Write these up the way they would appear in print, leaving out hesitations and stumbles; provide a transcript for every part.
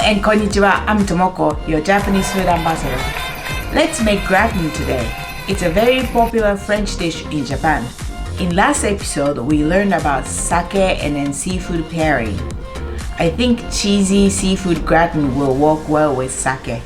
and konnichiwa, I'm Tomoko, your Japanese food ambassador. Let's make gratin today. It's a very popular French dish in Japan. In last episode, we learned about sake and then seafood pairing. I think cheesy seafood gratin will work well with sake.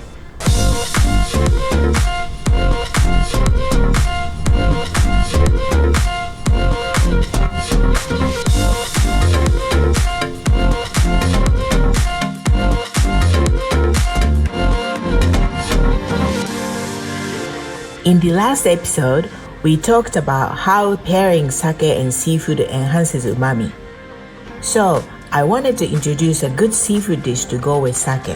In the last episode, we talked about how pairing sake and seafood enhances umami. So, I wanted to introduce a good seafood dish to go with sake.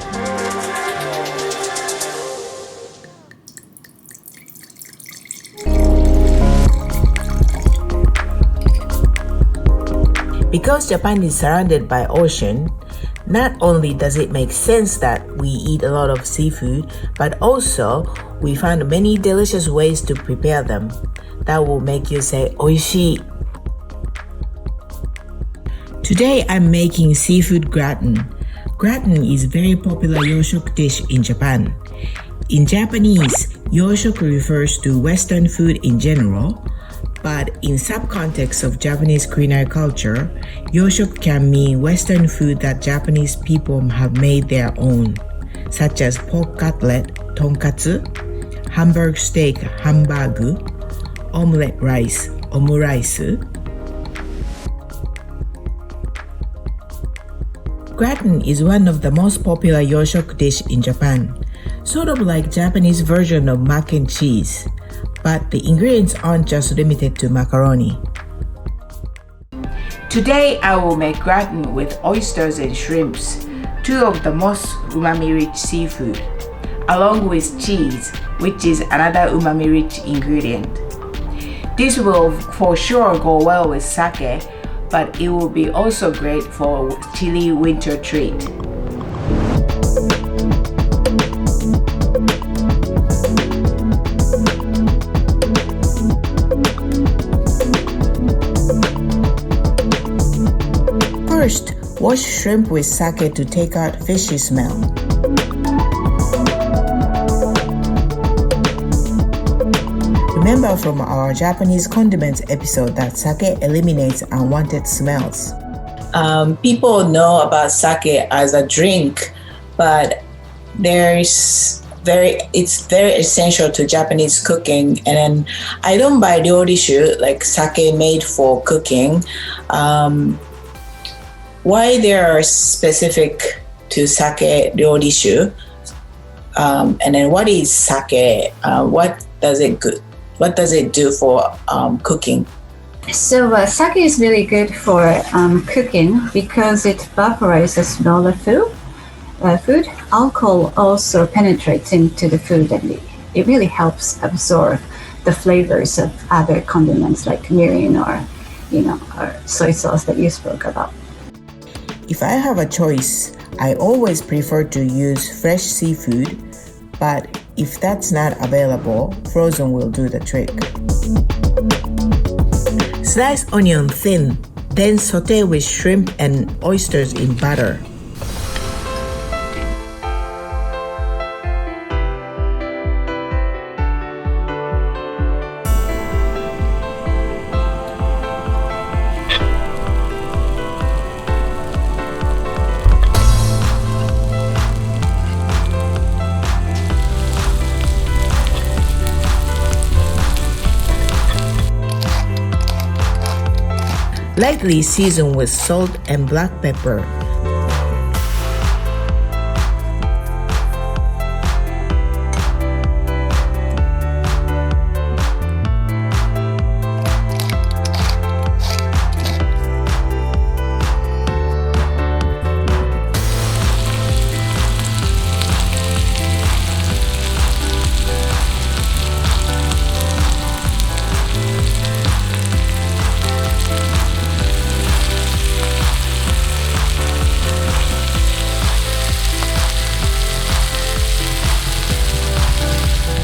Because Japan is surrounded by ocean, not only does it make sense that we eat a lot of seafood, but also we found many delicious ways to prepare them that will make you say oishii. Today I'm making seafood gratin. Gratin is a very popular yoshoku dish in Japan. In Japanese, yoshoku refers to Western food in general, but in subcontext of Japanese culinary culture, yoshoku can mean Western food that Japanese people have made their own, such as pork cutlet, tonkatsu, hamburg steak, hambagu, omelette rice, omurice. Gratin is one of the most popular yoshoku dish in Japan, sort of like Japanese version of mac and cheese. But the ingredients aren't just limited to macaroni. Today I will make gratin with oysters and shrimps, two of the most umami-rich seafood, along with cheese, which is another umami-rich ingredient. This will for sure go well with sake, but it will be also great for chilly winter treat. First, wash shrimp with sake to take out fishy smell. Remember from our Japanese condiments episode that sake eliminates unwanted smells. People know about sake as a drink, but it's very essential to Japanese cooking. And then I don't buy ryorishu, like sake made for cooking. Why they are specific to sake ryorishu, and then what is sake? What does it do for cooking? So sake is really good for cooking because it vaporizes smaller food. Alcohol also penetrates into the food, and it really helps absorb the flavors of other condiments like mirin or soy sauce that you spoke about. If I have a choice, I always prefer to use fresh seafood, but if that's not available, frozen will do the trick. Slice onion thin, then saute with shrimp and oysters in butter. Lightly season with salt and black pepper.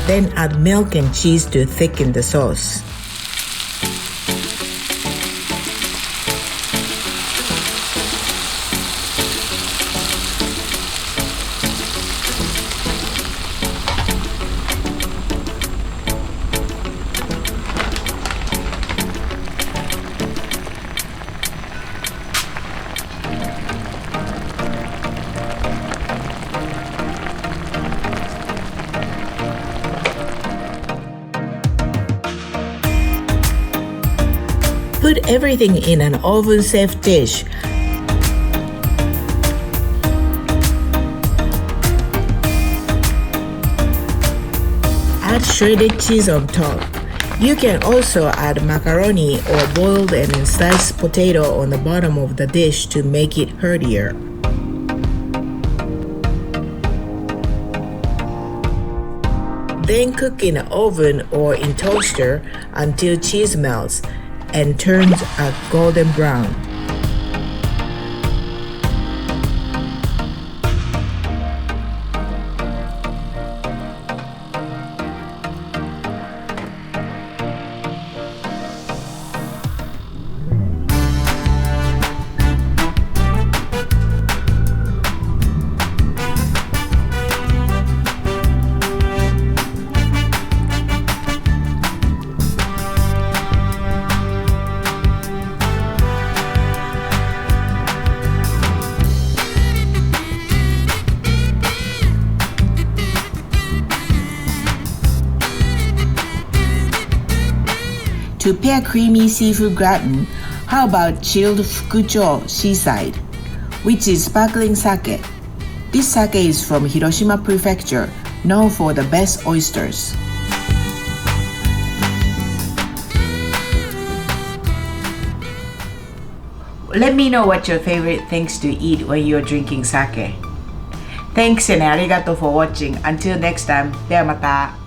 Then add milk and cheese to thicken the sauce. Put everything in an oven-safe dish. Add shredded cheese on top. You can also add macaroni or boiled and sliced potato on the bottom of the dish to make it heartier. Then cook in an oven or in toaster until cheese melts and turns a golden brown. To pair creamy seafood gratin, how about chilled fukucho seaside, which is sparkling sake. This sake is from Hiroshima Prefecture, known for the best oysters. Let me know what your favorite things to eat when you're drinking sake. Thanks and arigato for watching. Until next time, ではまた。